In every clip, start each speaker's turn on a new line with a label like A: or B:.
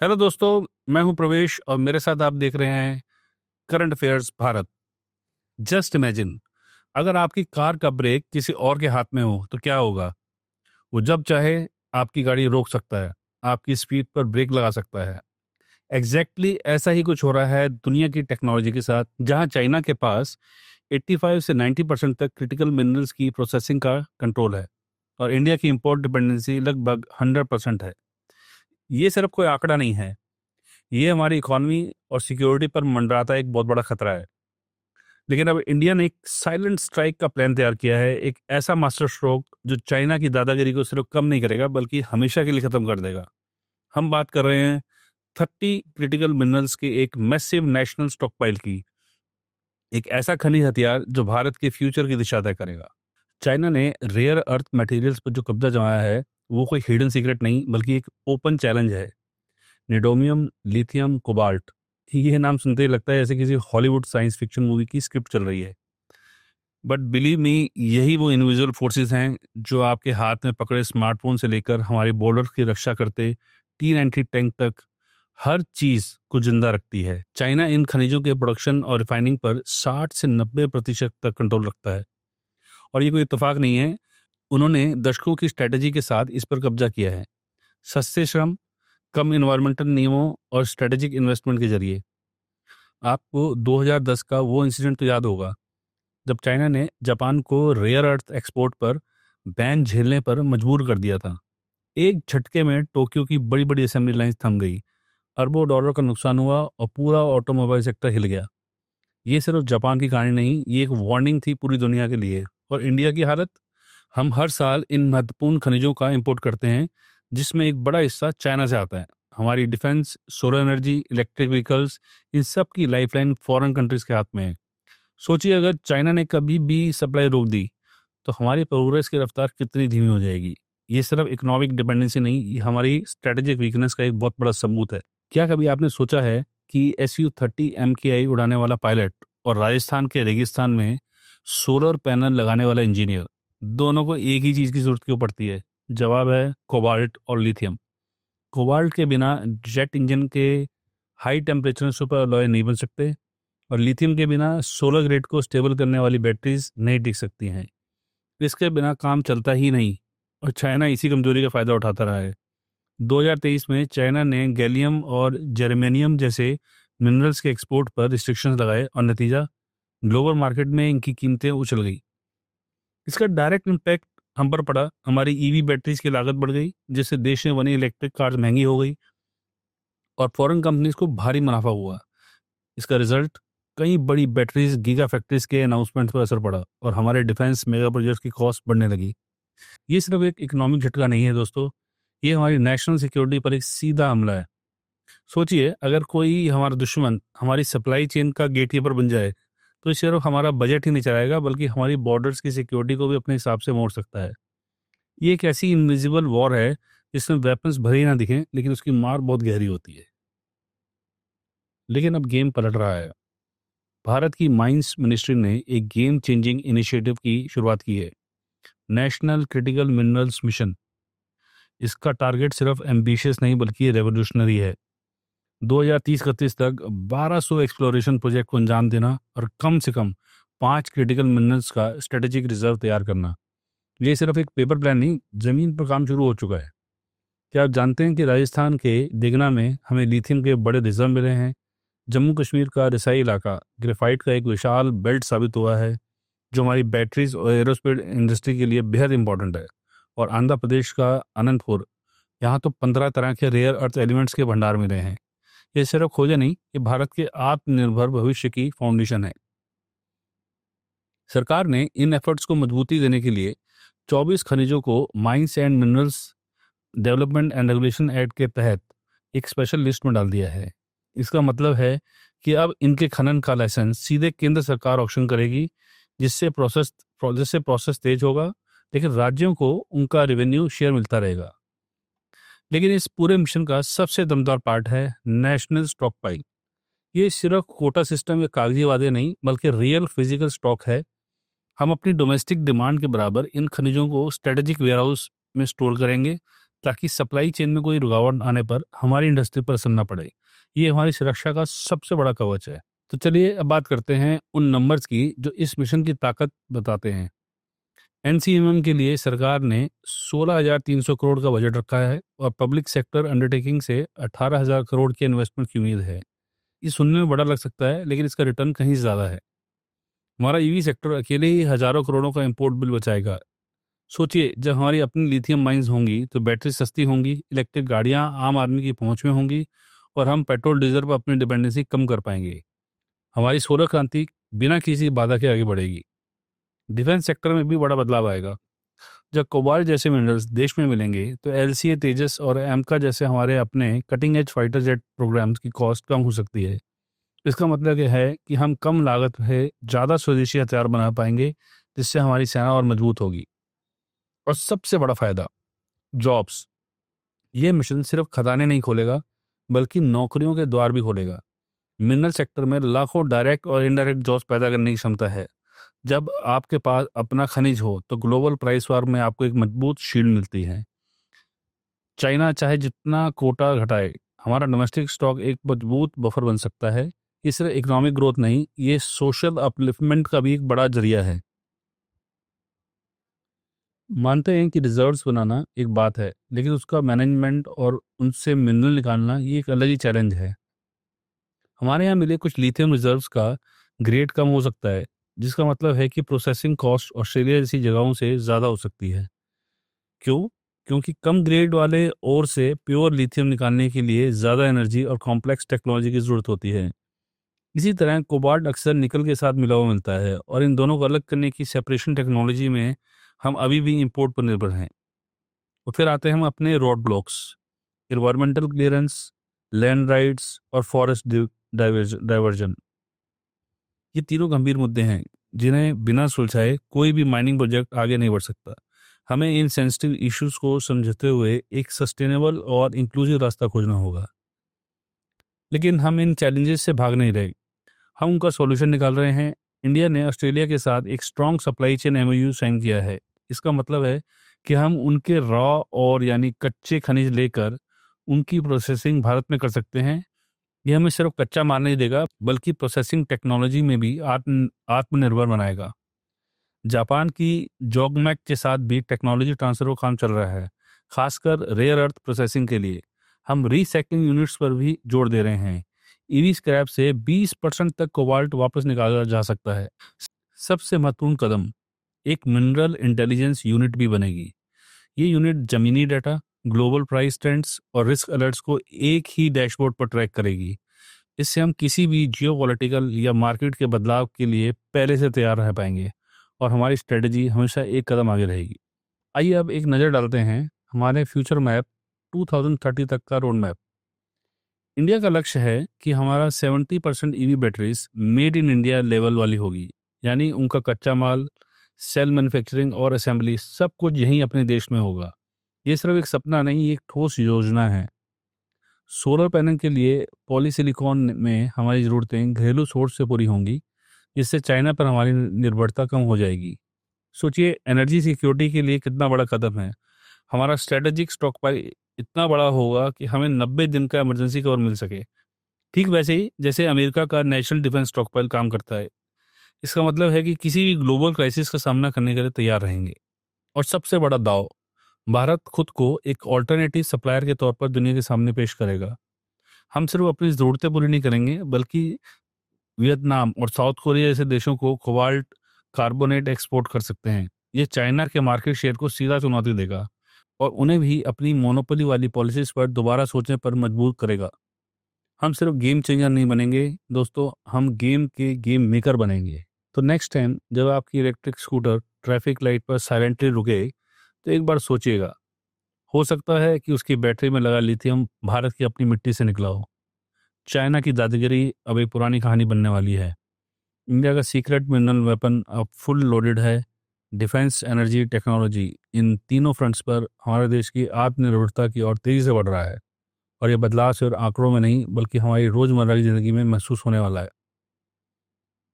A: Hello दोस्तों, मैं हूं प्रवेश और मेरे साथ आप देख रहे हैं current affairs Bharat. Just imagine, अगर आपकी कार का ब्रेक किसी और के हाथ में हो तो क्या होगा। वो जब चाहे आपकी गाड़ी रोक सकता है, आपकी स्पीड पर ब्रेक लगा सकता है। ऐसा ही कुछ हो रहा है दुनिया की टेक्नोलॉजी के साथ, जहां चाइना के पास 85 से 90% तक क्रिटिकल मिनरल्स की प्रोसेसिंग का कंट्रोल है और इंडिया की इंपोर्ट डिपेंडेंसी लगभग 100% है। ये सिर्फ कोई आंकड़ा नहीं है, ये हमारी इकोनॉमी और सिक्योरिटी पर मंडराता एक बहुत बड़ा खतरा है। लेकिन अब इंडिया ने एक साइलेंट स्ट्राइक का प्लान तैयार किया है, एक ऐसा मास्टर स्ट्रोक जो चाइना की दादागिरी को सिर्फ कम नहीं करेगा बल्कि हमेशा के लिए खत्म कर देगा। हम बात कर रहे हैं 30 क्रिटिकल मिनरल्स के एक मैसिव नेशनल स्टॉकपाइल की, एक ऐसा खनिज हथियार जो भारत के फ्यूचर की दिशा तय करेगा। चाइना ने रेयर अर्थ मटेरियल्स पर जो कब्जा जमाया है, वो कोई हिडन सीक्रेट नहीं बल्कि एक ओपन चैलेंज है। निडोमियम, लिथियम, कोबाल्ट, ये नाम सुनते ही लगता है जैसे किसी हॉलीवुड साइंस फिक्शन मूवी की स्क्रिप्ट चल रही है। बट बिलीव मी, यही वो इनविजिबल फोर्सेस हैं जो आपके हाथ में पकड़े स्मार्टफोन से लेकर हमारे बॉर्डर की रक्षा करते T-90 टैंक तक हर चीज को जिंदा रखती है। चाइना इन खनिजों के प्रोडक्शन और रिफाइनिंग पर 60 से 90% तक कंट्रोल रखता है और ये कोई इत्तेफाक नहीं है। उन्होंने दशकों की स्ट्रेटेजी के साथ इस पर कब्जा किया है, सस्ते श्रम, कम इन्वायरमेंटल नियमों और स्ट्रेटेजिक इन्वेस्टमेंट के जरिए। आपको 2010 का वो इंसिडेंट तो याद होगा जब चाइना ने जापान को रेयर अर्थ एक्सपोर्ट पर बैन झेलने पर मजबूर कर दिया था। एक झटके में टोक्यो की बड़ी बड़ी असेंबली लाइंस थम गई, अरबों डॉलर का नुकसान हुआ और पूरा ऑटोमोबाइल सेक्टर हिल गया। ये सिर्फ जापान की कहानी नहीं, ये एक वार्निंग थी पूरी दुनिया के लिए। और इंडिया की हालत, हम हर साल इन महत्वपूर्ण खनिजों का इंपोर्ट करते हैं जिसमें एक बड़ा हिस्सा चाइना से आता है। हमारी defence, solar energy, electric vehicles, इन सब की लाइफलाइन फॉरेन कंट्रीज के हाथ में है। सोचिए, अगर चाइना ने कभी भी सप्लाई रोक दी तो हमारी प्रोग्रेस की रफ्तार कितनी धीमी हो जाएगी। ये सिर्फ इकोनॉमिक डिपेंडेंसी नहीं, ये हमारी स्ट्रेटेजिक वीकनेस का एक बहुत बड़ा सबूत है। क्या कभी आपने सोचा है कि SU-30 MKI उड़ाने वाला पायलट और राजस्थान के रेगिस्तान में सोलर पैनल लगाने वाला इंजीनियर, दोनों को एक ही चीज की जरूरत क्यों पड़ती है? जवाब है कोबाल्ट और लिथियम। कोबाल्ट के बिना जेट इंजन के हाई टेम्परेचर सुपर अलॉय नहीं बन सकते और लिथियम के बिना सोलर ग्रिड को स्टेबल करने वाली बैटरीज नहीं टिक सकती हैं। इसके बिना काम चलता ही नहीं और चाइना इसी कमजोरी का फायदा उठाता रहा है। 2023 में चाइना ने गैलियम और जर्मेनियम जैसे मिनरल्स के एक्सपोर्ट पर रिस्ट्रिक्शंस लगाए और नतीजा, ग्लोबल मार्केट में इनकी कीमतें उछल गई। इसका डायरेक्ट इम्पैक्ट हम पर पड़ा, हमारी ईवी बैटरीज की लागत बढ़ गई जिससे देश में बनी इलेक्ट्रिक कार महंगी हो गई और फॉरेन कंपनीज को भारी मुनाफा हुआ। इसका रिजल्ट, कई बड़ी बैटरीज गीगा फैक्ट्रीज के अनाउंसमेंट पर असर पड़ा और हमारे डिफेंस मेगा प्रोजेक्ट्स की कॉस्ट बढ़ने लगी। ये सिर्फ एक इकोनॉमिक झटका नहीं है दोस्तों, ये हमारी नेशनल सिक्योरिटी पर एक सीधा हमला है। सोचिए, अगर कोई हमारा दुश्मन हमारी सप्लाई चेन का गेटकीपर बन जाए तो ये सिर्फ हमारा बजट ही नहीं चलाएगा बल्कि हमारी बॉर्डर्स की सिक्योरिटी को भी अपने हिसाब से मोड़ सकता है। ये एक ऐसी इनविजिबल वॉर है जिसमें वेपन्स भले ही ना दिखें लेकिन उसकी मार बहुत गहरी होती है। लेकिन अब गेम पलट रहा है। भारत की माइंस मिनिस्ट्री ने एक गेम चेंजिंग इनिशिएटिव की शुरुआत की है, नेशनल क्रिटिकल मिनरल्स मिशन। इसका टारगेट सिर्फ एम्बिशियस नहीं बल्कि रेवोल्यूशनरी है। 2030-31 तक 1200 एक्सप्लोरेशन प्रोजेक्ट को अंजाम देना और कम से कम 5 क्रिटिकल मिनरल्स का स्ट्रेटेजिक रिजर्व तैयार करना। ये सिर्फ एक पेपर प्लान नहीं, जमीन पर काम शुरू हो चुका है। क्या आप जानते हैं कि राजस्थान के दिगना में हमें लिथियम के बड़े रिजर्व मिले हैं? जम्मू कश्मीर का रिसाई इलाका ग्रेफाइट का एक विशाल बेल्ट साबित हुआ है जो हमारी बैटरीज और एरोस्पेस इंडस्ट्री के लिए बेहद इंपॉर्टेंट है। और आंध्र प्रदेश का अनंतपुर, यहाँ तो 15 तरह के रेयर अर्थ एलिमेंट्स के भंडार मिले हैं। ये सिर्फ खोजे नहीं, ये भारत के आत्मनिर्भर भविष्य की फाउंडेशन है। सरकार ने इन एफर्ट्स को मजबूती देने के लिए 24 खनिजों को mines and minerals development and regulation act के तहत एक स्पेशल लिस्ट में डाल दिया है। इसका मतलब है कि अब इनके खनन का लाइसेंस सीधे केंद्र सरकार ऑक्शन करेगी, जिससे प्रोसेस तेज होगा, लेकिन राज्यों को उनका रेवेन्यू शेयर मिलता रहेगा। लेकिन इस पूरे मिशन का सबसे दमदार पार्ट है नेशनल स्टॉक पाइल। ये सिर्फ कोटा सिस्टम या कागजी वादे नहीं बल्कि रियल फिजिकल स्टॉक है। हम अपनी डोमेस्टिक डिमांड के बराबर इन खनिजों को स्ट्रेटेजिक वेयरहाउस में स्टोर करेंगे ताकि सप्लाई चेन में कोई रुकावट आने पर हमारी इंडस्ट्री पर असर ना पड़े। ये हमारी सुरक्षा का सबसे बड़ा कवच है। तो चलिए अब बात करते हैं उन नंबर्स की जो इस मिशन की ताकत बताते हैं। एनसीएमएम के लिए सरकार ने 16,300 करोड़ का बजट रखा है और पब्लिक सेक्टर अंडरटेकिंग से 18,000 करोड़ के इन्वेस्टमेंट की उम्मीद है। ये सुनने में बड़ा लग सकता है, लेकिन इसका रिटर्न कहीं ज़्यादा है। हमारा ईवी सेक्टर अकेले ही हज़ारों करोड़ों का इंपोर्ट बिल बचाएगा। सोचिए, जब हमारी अपनी लिथियम माइंस होंगी तो बैटरी सस्ती होंगी, इलेक्ट्रिक गाड़ियाँ आम आदमी की पहुँच में होंगी और हम पेट्रोल डीजल पर अपनी डिपेंडेंसी कम कर पाएंगे। हमारी सोलर क्रांति बिना किसी बाधा के आगे बढ़ेगी। डिफेंस सेक्टर में भी बड़ा बदलाव आएगा। जब कोबाल्ट जैसे मिनरल्स देश में मिलेंगे तो एलसीए तेजस और एमका जैसे हमारे अपने cutting edge fighter jet programmes की कॉस्ट कम हो सकती है। इसका मतलब यह है कि हम कम लागत में ज़्यादा स्वदेशी हथियार बना पाएंगे, जिससे हमारी सेना और मजबूत होगी। और सबसे बड़ा फायदा, जॉब्स। ये मिशन सिर्फ खदानें नहीं खोलेगा, बल्कि नौकरियों के द्वार भी खोलेगा। मिनरल सेक्टर में लाखों डायरेक्ट और इनडायरेक्ट जॉब्स पैदा करने की क्षमता है। जब आपके पास अपना खनिज हो तो ग्लोबल प्राइस वार में आपको एक मजबूत शील्ड मिलती है। चाइना चाहे जितना कोटा घटाए, हमारा डोमेस्टिक स्टॉक एक मजबूत बफर बन सकता है। ये सिर्फ इकोनॉमिक ग्रोथ नहीं, ये सोशल अपलिफ्टमेंट का भी एक बड़ा जरिया है। मानते हैं कि रिजर्व्स बनाना एक बात है, लेकिन उसका मैनेजमेंट और उनसे मिनरल निकालना ये एक अलग ही चैलेंज है। हमारे यहाँ मिले कुछ लिथियम रिजर्व्स का ग्रेड कम हो सकता है, जिसका मतलब है कि प्रोसेसिंग कॉस्ट ऑस्ट्रेलिया जैसी जगहों से ज़्यादा हो सकती है। क्यों? क्योंकि कम ग्रेड वाले ओर से प्योर लिथियम निकालने के लिए ज़्यादा एनर्जी और कॉम्प्लेक्स टेक्नोलॉजी की ज़रूरत होती है। इसी तरह कोबाल्ट अक्सर निकल के साथ मिला हुआ मिलता है और इन दोनों को अलग करने की सेपरेशन टेक्नोलॉजी में हम अभी भी इंपोर्ट पर निर्भर हैं। और फिर आते हैं हम अपने road blocks, environmental clearance, land rights और फॉरेस्ट डाइवर्जन। ये तीनों गंभीर मुद्दे हैं जिन्हें बिना सुलझाए कोई भी माइनिंग प्रोजेक्ट आगे नहीं बढ़ सकता। हमें इन सेंसिटिव इश्यूज को समझते हुए एक सस्टेनेबल और इंक्लूसिव रास्ता खोजना होगा। लेकिन हम इन चैलेंजेस से भाग नहीं रहे, हम उनका सॉल्यूशन निकाल रहे हैं। इंडिया ने ऑस्ट्रेलिया के साथ एक strong supply chain MOU sign किया है। इसका मतलब है कि हम उनके रॉ और यानी कच्चे खनिज लेकर उनकी प्रोसेसिंग भारत में कर सकते हैं। ये हमें सिर्फ कच्चा माल नहीं देगा, बल्कि प्रोसेसिंग टेक्नोलॉजी में भी आत्मनिर्भर बनाएगा। जापान की जोगमैक के साथ भी टेक्नोलॉजी ट्रांसफर का काम चल रहा है, खासकर रेयर अर्थ प्रोसेसिंग के लिए। हम रीसाइक्लिंग यूनिट्स पर भी जोर दे रहे हैं। ईवी स्क्रैप से 20% तक कोबाल्ट वापस निकाला जा सकता है। सबसे महत्वपूर्ण कदम, एक मिनरल इंटेलिजेंस यूनिट भी बनेगी। ये यूनिट जमीनी डाटा, ग्लोबल प्राइस ट्रेंड्स और रिस्क अलर्ट्स को एक ही डैशबोर्ड पर ट्रैक करेगी। इससे हम किसी भी जियोपॉलिटिकल या मार्केट के बदलाव के लिए पहले से तैयार रह पाएंगे और हमारी स्ट्रेटजी हमेशा एक कदम आगे रहेगी। आइए अब एक नज़र डालते हैं हमारे फ्यूचर मैप 2030 तक का रोड मैप। इंडिया का लक्ष्य है कि हमारा 70% EV batteries made in India level वाली होगी, यानी उनका कच्चा माल, सेल मैन्युफैक्चरिंग और असेंबली सब कुछ यहीं अपने देश में होगा। ये सिर्फ एक सपना नहीं, ये एक ठोस योजना है। सोलर पैनल के लिए पॉलीसिलिकॉन में हमारी ज़रूरतें घरेलू सोर्स से पूरी होंगी, जिससे चाइना पर हमारी निर्भरता कम हो जाएगी। सोचिए, एनर्जी सिक्योरिटी के लिए कितना बड़ा कदम है। हमारा स्ट्रेटेजिक स्टॉक पाइल इतना बड़ा होगा कि हमें 90 दिन का इमरजेंसी कवर मिल सके, ठीक वैसे ही जैसे अमेरिका का नेशनल डिफेंस स्टॉक पाइल काम करता है। इसका मतलब है कि किसी भी ग्लोबल क्राइसिस का सामना करने के लिए तैयार रहेंगे। और सबसे बड़ा दाव, भारत खुद को एक ऑल्टरनेटिव सप्लायर के तौर पर दुनिया के सामने पेश करेगा। हम सिर्फ अपनी ज़रूरतें पूरी नहीं करेंगे, बल्कि वियतनाम और साउथ कोरिया जैसे देशों को कोबाल्ट कार्बोनेट एक्सपोर्ट कर सकते हैं। ये चाइना के मार्केट शेयर को सीधा चुनौती देगा और उन्हें भी अपनी मोनोपोली वाली पॉलिसीज पर दोबारा सोचने पर मजबूर करेगा। हम सिर्फ गेम चेंजर नहीं बनेंगे दोस्तों, हम गेम के गेम मेकर बनेंगे। तो नेक्स्ट टाइम जब आपकी इलेक्ट्रिक स्कूटर ट्रैफिक लाइट पर साइलेंटली रुके, तो एक बार सोचिएगा, हो सकता है कि उसकी बैटरी में लगा लिथियम भारत की अपनी मिट्टी से निकला हो। चाइना की दादागिरी अब एक पुरानी कहानी बनने वाली है। इंडिया का सीक्रेट मिनरल वेपन अब फुल लोडेड है। डिफेंस, एनर्जी, टेक्नोलॉजी, इन तीनों फ्रंट्स पर हमारे देश की आत्मनिर्भरता की ओर तेजी से बढ़ रहा है। और ये बदलाव सिर्फ आंकड़ों में नहीं, बल्कि हमारी रोजमर्रा की जिंदगी में महसूस होने वाला है।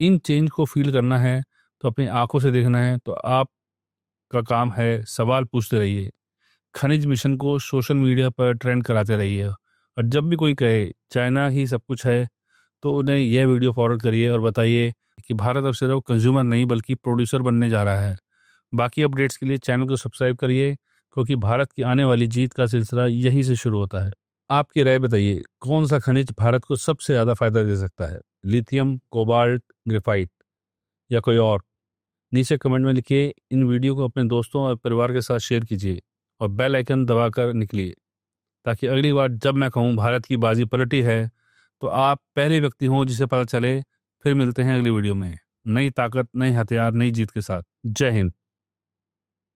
A: इन चेंज को फील करना है तो अपनी आंखों से देखना है, तो आपका काम है सवाल पूछते रहिए, खनिज मिशन को सोशल मीडिया पर ट्रेंड कराते रहिए, और जब भी कोई कहे चाइना ही सब कुछ है, तो उन्हें यह वीडियो फॉरवर्ड करिए और बताइए कि भारत अब सिर्फ कंज्यूमर नहीं बल्कि प्रोड्यूसर बनने जा रहा है। बाकी अपडेट्स के लिए चैनल को सब्सक्राइब करिए, क्योंकि भारत की आने वाली जीत का सिलसिला यहीं से शुरू होता है। आपकी राय बताइए, कौन सा खनिज भारत को सबसे ज़्यादा फायदा दे सकता है? लिथियम, कोबाल्ट, ग्रेफाइट या कोई और? नीचे कमेंट में लिखिए। इन वीडियो को अपने दोस्तों और परिवार के साथ शेयर कीजिए और बेल आइकन दबाकर निकलिए, ताकि अगली बार जब मैं कहूँ भारत की बाजी पलटी है, तो आप पहले व्यक्ति हों जिसे पता चले। फिर मिलते हैं अगली वीडियो में, नई ताकत, नए हथियार, नई जीत के साथ। जय हिंद।